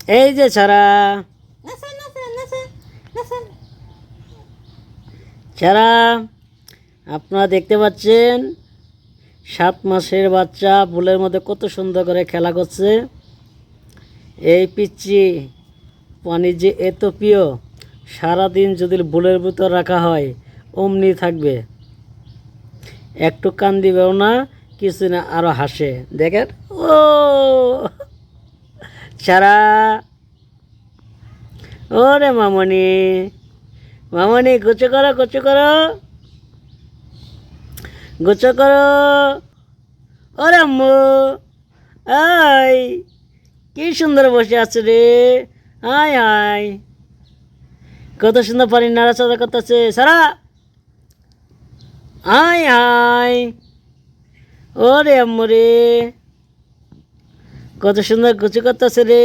এই যে ছাড়া ছাড়া আপনারা দেখতে পাচ্ছেন 7 মাসের বাচ্চা বুলের মধ্যে কত সুন্দর করে খেলা করছে। এই পিচ্চি পানি যে এত প্রিয়, সারাদিন যদি বুলের ভিতর রাখা হয় অমনি থাকবে, একটু কান দিবেও না, কিছু না, আরো হাসে। দেখেন ও ছাড়া, ওরে মামনি, মামনি গুছো করো, গুছো করো, গুছো করো। ওরে আম্মু, আই কি সুন্দর বসে আছে রে। হাই হাই, কত সুন্দর পানি নাড়াচাড়া করতেছে সারা। হাই হাই, ওরে আম্মু রে, কত সুন্দর গুছো করতেছে রে।